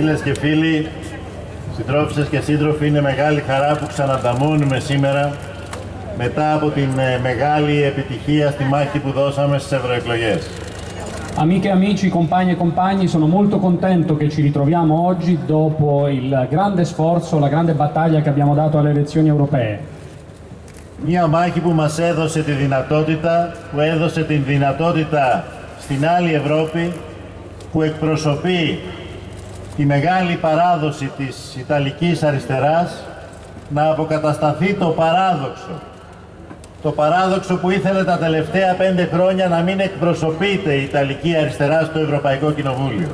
Φίλες και φίλοι, συντρόφισσες και σύντροφοι, είναι μεγάλη χαρά που ξανανταμώνουμε σήμερα μετά από την μεγάλη επιτυχία στη μάχη που δώσαμε στις ευρωεκλογές. Amiche e amici, compagne e compagni, sono molto contento che ci ritroviamo oggi dopo il grande sforzo, la grande battaglia che abbiamo dato alle elezioni europee. Μια μάχη που μας έδωσε τη δυνατότητα, που έδωσε την δυνατότητα στην άλλη Ευρώπη, που εκπροσωπεί τη μεγάλη παράδοση της Ιταλικής αριστεράς, να αποκατασταθεί το παράδοξο. Το παράδοξο που ήθελε τα τελευταία 5 χρόνια να μην εκπροσωπείται η Ιταλική αριστερά στο Ευρωπαϊκό Κοινοβούλιο.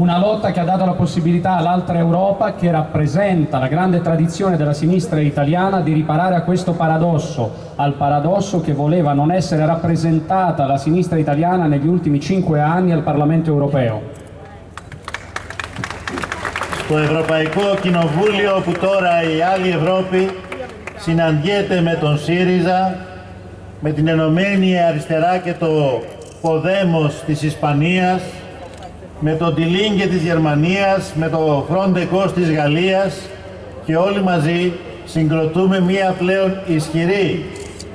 Una lotta che ha dato la possibilità all'altra Europa, che rappresenta la grande tradizione della sinistra italiana, di riparare a questo paradosso, al paradosso che voleva non essere rappresentata la sinistra italiana negli ultimi 5 anni al Parlamento europeo. Στο Ευρωπαϊκό Κοινοβούλιο, που τώρα η άλλη Ευρώπη συναντιέται με τον ΣΥΡΙΖΑ, με την Ενωμένη Αριστερά και το Ποδέμος της Ισπανίας, με τον Τιλίνγκε της Γερμανίας, με το Φρόντεκος της Γαλλίας, και όλοι μαζί συγκροτούμε μία πλέον ισχυρή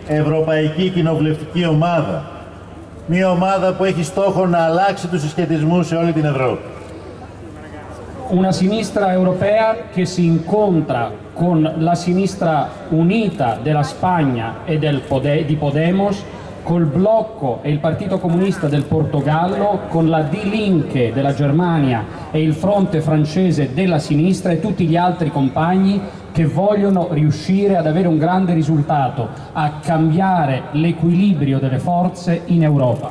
ευρωπαϊκή κοινοβουλευτική ομάδα. Μία ομάδα που έχει στόχο να αλλάξει τους συσχετισμούς σε όλη την Ευρώπη. Una sinistra europea che si incontra con la sinistra unita della Spagna e di Podemos, col blocco e il Partito Comunista del Portogallo, con la Die Linke della Germania e il fronte francese della sinistra e tutti gli altri compagni che vogliono riuscire ad avere un grande risultato, a cambiare l'equilibrio delle forze in Europa.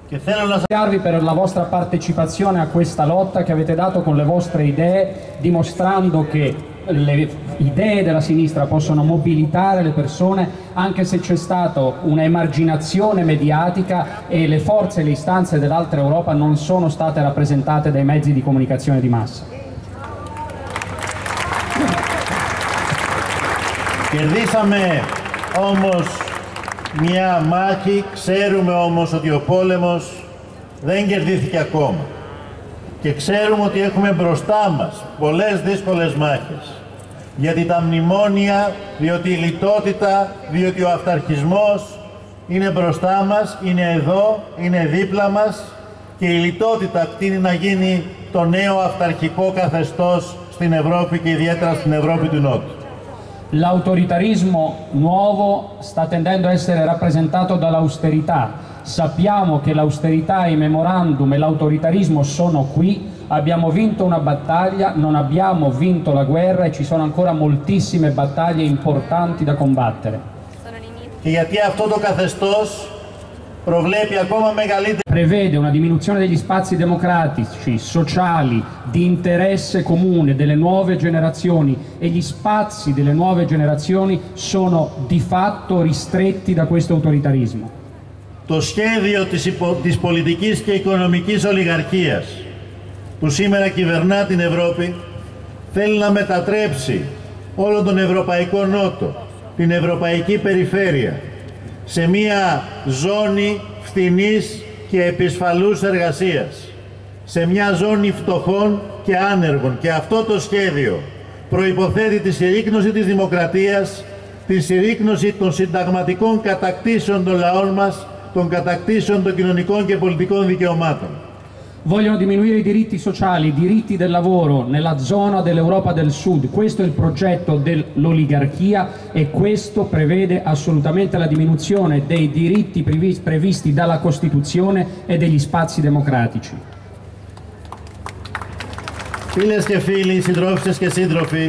Ringraziarvi per la vostra partecipazione a questa lotta che avete dato con le vostre idee, dimostrando che le idee della sinistra possono mobilitare le persone anche se c'è stata una emarginazione mediatica e le forze e le istanze dell'altra Europa non sono state rappresentate dai mezzi di comunicazione di massa. Κερδίσαμε όμως μια μάχη, ξέρουμε όμως ότι ο πόλεμος δεν κερδίθηκε ακόμα. Και ξέρουμε ότι έχουμε μπροστά μας πολλές δύσκολες μάχες. Γιατί τα μνημόνια, διότι η λιτότητα, διότι ο αυταρχισμός είναι μπροστά μας, είναι εδώ, είναι δίπλα μας, και η λιτότητα τείνει να γίνει το νέο αυταρχικό καθεστώς στην Ευρώπη και ιδιαίτερα στην Ευρώπη του Νότου. L'autoritarismo nuovo sta tendendo a essere rappresentato dall'austerità. Sappiamo che l'austerità, i memorandum e l'autoritarismo sono qui. Abbiamo vinto una battaglia, non abbiamo vinto la guerra e ci sono ancora moltissime battaglie importanti da combattere. Και γιατί αυτό το καθεστώς προβλέπει ακόμα μεγαλύτερη. Prevede una diminuzione degli spazi democratici, sociali, di interesse comune delle nuove generazioni, e gli spazi delle nuove generazioni sono di fatto ristretti da questo autoritarismo. Το σχέδιο της πολιτικής και οικονομικής ολιγαρχίας που σήμερα κυβερνά την Ευρώπη θέλει να μετατρέψει όλο τον Ευρωπαϊκό Νότο, την Ευρωπαϊκή Περιφέρεια, σε μία ζώνη φτηνής και επισφαλούς εργασίας, σε μια ζώνη φτωχών και άνεργων. Και αυτό το σχέδιο προϋποθέτει τη συρρίκνωση της δημοκρατίας, τη συρρίκνωση των συνταγματικών κατακτήσεων των λαών μας, των κατακτήσεων των κοινωνικών και πολιτικών δικαιωμάτων. Vogliono diminuire i diritti sociali, i diritti del lavoro nella zona dell'Europa del Sud. Questo è il progetto dell'oligarchia e questo prevede assolutamente la diminuzione dei diritti previsti dalla Costituzione e degli spazi democratici. Φίλες και φίλοι, συντρόφισσες και σύντροφοι,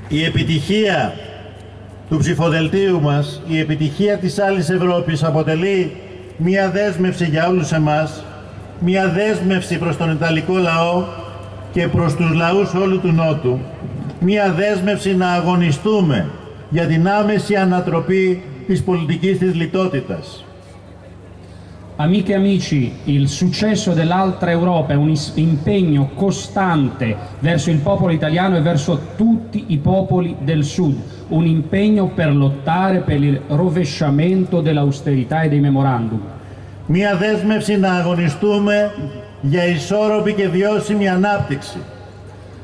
η επιτυχία του ψηφοδελτίου μας, η επιτυχία της άλλης Ευρώπης αποτελεί μία δέσμευση για όλους εμάς, μια δέσμευση προς τον Ιταλικό λαό και προς τους λαούς όλου του Νότου, μια δέσμευση να αγωνιστούμε για την άμεση ανατροπή της πολιτικής της λιτότητας. Amiche e amici, il successo dell'altra Europa è un impegno costante verso il popolo italiano e verso tutti i popoli del Sud, un impegno per lottare per il rovesciamento dell'austerità e dei memorandum. Μια δέσμευση να αγωνιστούμε για ισόρροπη και βιώσιμη ανάπτυξη,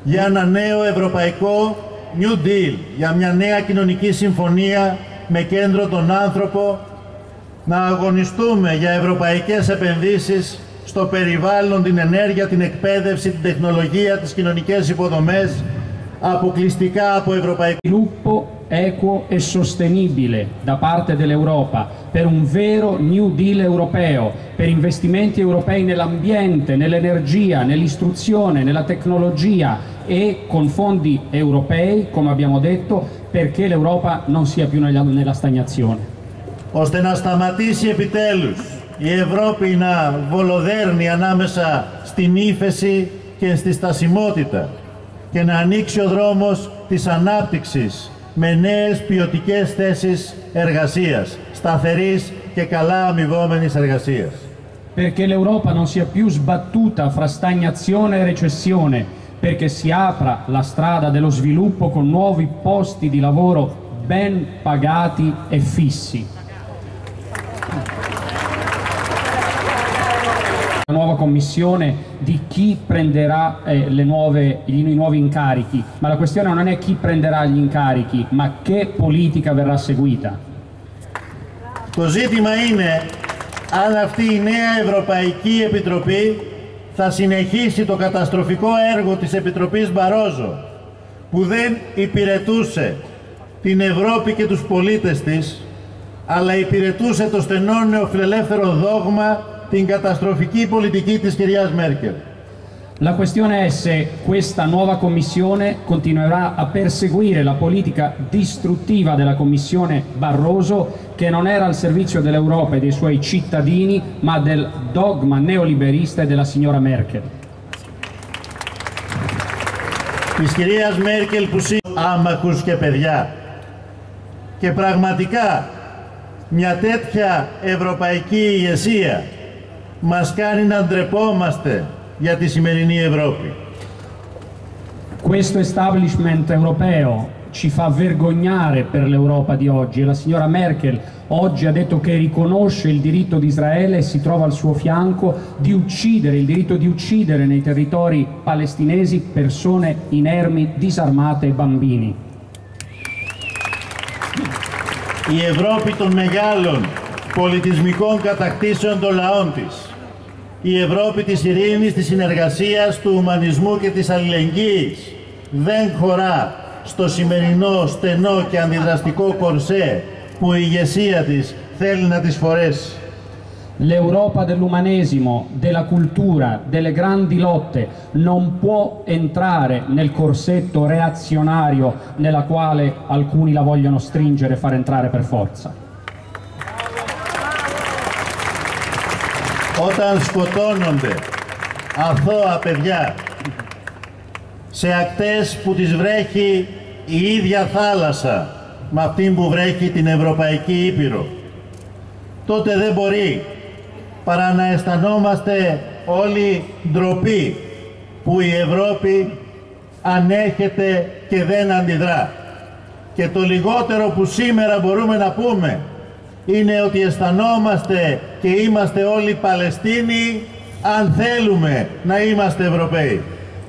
για ένα νέο ευρωπαϊκό New Deal, για μια νέα κοινωνική συμφωνία με κέντρο τον άνθρωπο, να αγωνιστούμε για ευρωπαϊκές επενδύσεις στο περιβάλλον, την ενέργεια, την εκπαίδευση, την τεχνολογία, τις κοινωνικές υποδομές, αποκλειστικά από ευρωπαϊκό sviluppo equo e sostenibile da parte dell'Europa per un vero New Deal europeo, per investimenti europei nell'ambiente, nell'energia, nell'istruzione, nella tecnologia e con fondi europei, come abbiamo detto, perché l'Europa non sia più nella stagnazione. Ώστε να σταματήσει επιτέλους η Ευρώπη να βολοδέρνει ανάμεσα στην ύφεση και στη στασιμότητα και να ανοίξει ο δρόμος της ανάπτυξης με νέες ποιοτικές θέσεις εργασίας, σταθερής και καλά αμοιβόμενης εργασίας. Perché l'Europa non sia più sbattuta fra stagnazione e recessione, perché si apra la strada dello sviluppo con nuovi posti di lavoro ben pagati e fissi. La nuova commissione di chi prenderà i nuovi incarichi, ma la questione non è chi prenderà gli incarichi, ma che politica verrà seguita. Το ζήτημα είναι αν αυτή η νέα Ευρωπαϊκή Επιτροπή θα συνεχίσει το καταστροφικό έργο της Επιτροπής Μπαρόζο, που δεν υπηρετούσε την Ευρώπη και τους πολίτες της, αλλά υπηρετούσε το στενό νεοφιλελεύθερο δόγμα, την καταστροφική πολιτική της κυρίας Μέρκελ. La questione è se questa nuova Commissione continuerà a perseguire la politica distruttiva della Commissione Barroso, che non era al servizio dell'Europa e dei suoi cittadini, ma del dogma neoliberista e della signora Merkel. Της κυρίας Μέρκελ που άμαχους και παιδιά. Και πραγματικά μια τέτοια ευρωπαϊκή ηγεσία μας κάνει να ντρεπόμαστε για τη σημερινή Ευρώπη. Questo establishment europeo ci fa vergognare per l'Europa di oggi e la signora Merkel oggi ha detto che riconosce il diritto di Israele e si trova al suo fianco di uccidere, il diritto di uccidere nei territori palestinesi persone inermi, disarmate e bambini. Η Ευρώπη των μεγάλων πολιτισμικών κατακτήσεων των λαών της, η Ευρώπη της ειρήνης, της συνεργασίας, του ουμανισμού και της αλληλεγγύης δεν χωρά στο σημερινό στενό και αντιδραστικό κορσέ που η ηγεσία της θέλει να της φορέσει. L'Europa dell'umanesimo, della cultura, delle grandi lotte non può entrare nel corsetto reazionario nella quale alcuni la vogliono stringere e far entrare per forza. Όταν σκοτώνονται αθώα παιδιά σε ακτές που τις βρέχει η ίδια θάλασσα με αυτήν που βρέχει την Ευρωπαϊκή Ήπειρο, τότε δεν μπορεί παρά να αισθανόμαστε όλοι ντροπή που η Ευρώπη ανέχεται και δεν αντιδρά. Και το λιγότερο που σήμερα μπορούμε να πούμε είναι ότι αισθανόμαστε και είμαστε όλοι Παλαιστίνοι αν θέλουμε να είμαστε Ευρωπαίοι.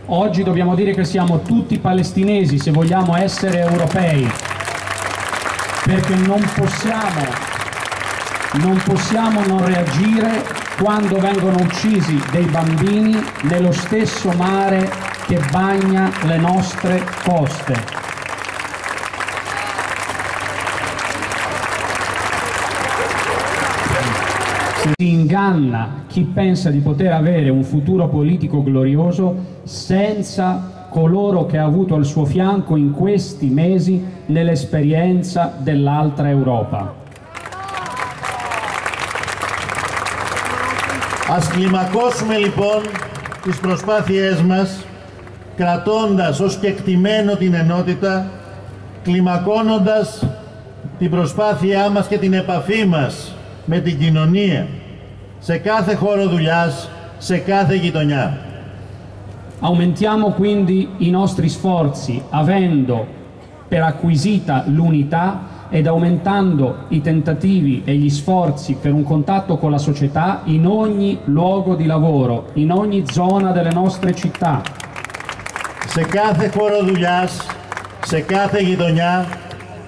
Oggi dobbiamo dire che siamo tutti palestinesi se vogliamo essere europei, perché non possiamo non reagire quando vengono uccisi dei bambini nello stesso mare che bagna le nostre coste. Si inganna chi pensa di poter avere un futuro politico glorioso senza coloro che ha avuto al suo fianco in questi mesi nell'esperienza dell'altra Europa. Ας κλιμακώσουμε λοιπόν τις προσπάθειές μας, κρατώντας ως κεκτημένο την ενότητα, κλιμακώνοντας την προσπάθειά μας και την επαφή μας με την κοινωνία, σε κάθε χώρο δουλειάς, σε κάθε γειτονιά. Aumentiamo quindi i nostri sforzi avendo per acquisita l'unità ed aumentando i tentativi e gli sforzi per un contatto con la società in ogni luogo di lavoro, in ogni zona delle nostre città. Σε κάθε χώρο δουλειάς, σε κάθε γειτονιά,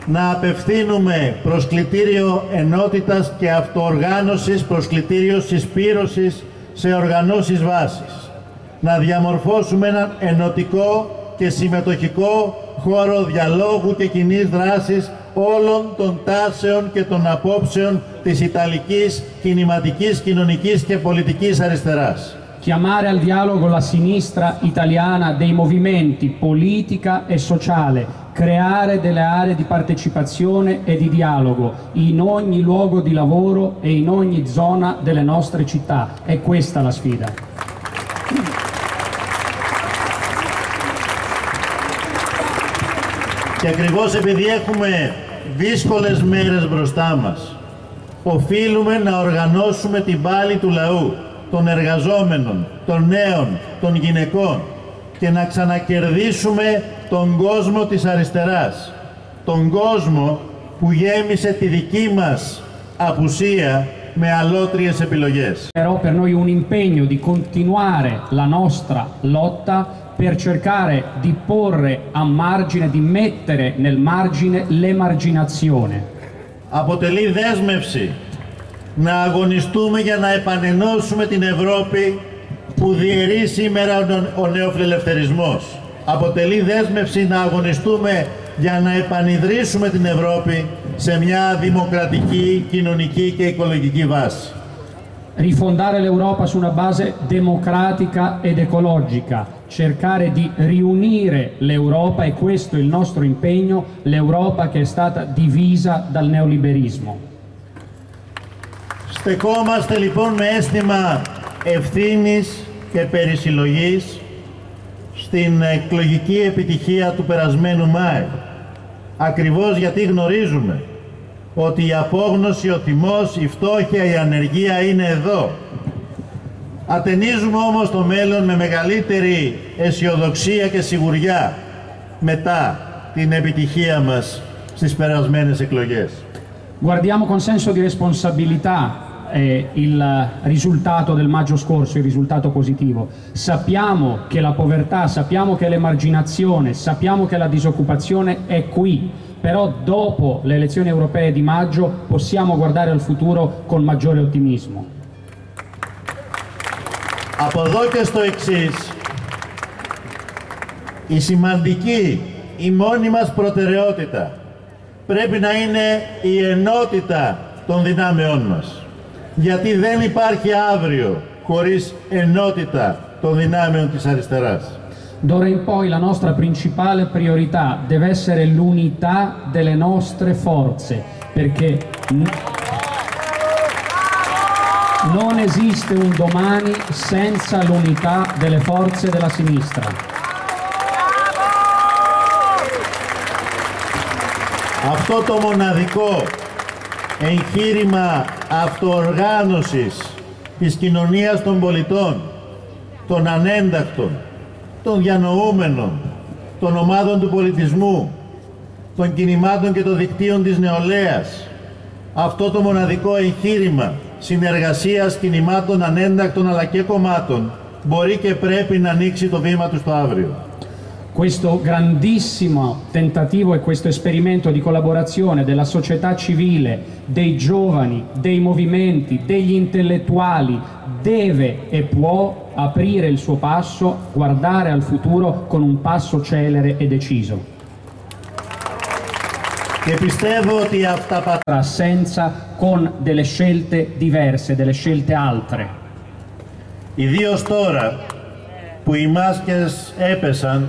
να απευθύνουμε προσκλητήριο ενότητας και αυτοοργάνωσης, προσκλητήριο συσπήρωσης σε οργανώσεις βάσης. Να διαμορφώσουμε έναν ενωτικό και συμμετοχικό χώρο διαλόγου και κοινής δράσης όλων των τάσεων και των απόψεων της Ιταλικής κινηματικής, κοινωνικής και πολιτικής αριστεράς. Chiamare al dialogo la sinistra italiana dei movimenti politica e sociale, creare delle aree di partecipazione e di dialogo in ogni luogo di lavoro e in ogni zona delle nostre città. È questa la sfida. Και ακριβώς επειδή έχουμε δύσκολες μέρες μπροστά μας, οφείλουμε να οργανώσουμε την πάλη του λαού, των εργαζόμενων, των νέων, των γυναικών και να ξανακερδίσουμε τον κόσμο της αριστεράς, τον κόσμο που γέμισε τη δική μας απουσία με αλότριες επιλογές. Però per noi un impegno di continuare la nostra lotta per cercare di porre a margine, di mettere nel margine l'emarginazione. Αποτελεί δέσμευση να αγωνιστούμε για να επανενώσουμε την Ευρώπη που διαιρεί σήμερα ο νεοφιλελευθερισμός. Αποτελεί δέσμευση να αγωνιστούμε για να επανιδρύσουμε την Ευρώπη σε μια δημοκρατική, κοινωνική και οικολογική βάση. Rifondare l'Europa su una base democratica ed ecologica, cercare di riunire l'Europa, e questo è il nostro impegno, l'Europa che è stata divisa dal neoliberismo. Στεκόμαστε λοιπόν με αίσθημα ευθύνης και περισυλλογής στην εκλογική επιτυχία του περασμένου Μάη. Ακριβώς γιατί γνωρίζουμε ότι η απόγνωση, ο θυμός, η φτώχεια, η ανεργία είναι εδώ. Ατενίζουμε όμως το μέλλον με μεγαλύτερη αισιοδοξία και σιγουριά μετά την επιτυχία μας στις περασμένες εκλογές. Guardiamo con senso di responsabilità il risultato del maggio scorso, il risultato positivo. Sappiamo che la povertà, sappiamo che l'emarginazione, sappiamo che la disoccupazione è qui, però dopo le elezioni europee di maggio possiamo guardare al futuro con maggiore ottimismo. Από εδώ και στο εξής, η σημαντική, η μόνη μας προτεραιότητα πρέπει να είναι η ενότητα των δυνάμεών μας. Γιατί δεν υπάρχει αύριο χωρίς ενότητα των δυνάμεων της αριστεράς. D'ora in poi la nostra principale priorità deve essere l'unità delle nostre forze, perché non esiste un domani senza l'unità delle forze della sinistra. Αυτό το μοναδικό εγχείρημα αυτοοργάνωσης της κοινωνίας των πολιτών, των ανέντακτων, των διανοούμενων, των ομάδων του πολιτισμού, των κινημάτων και των δικτύων της νεολαίας, αυτό το μοναδικό εγχείρημα συνεργασίας κινημάτων ανέντακτων αλλά και κομμάτων μπορεί και πρέπει να ανοίξει το βήμα του στο αύριο. Questo grandissimo tentativo e questo esperimento di collaborazione della società civile, dei giovani, dei movimenti, degli intellettuali deve e può aprire il suo passo, guardare al futuro con un passo celere e deciso. Και πιστεύω ότι αυτά senza con delle scelte diverse, delle scelte altre. Ιδίως τώρα που οι μάσκες έπεσαν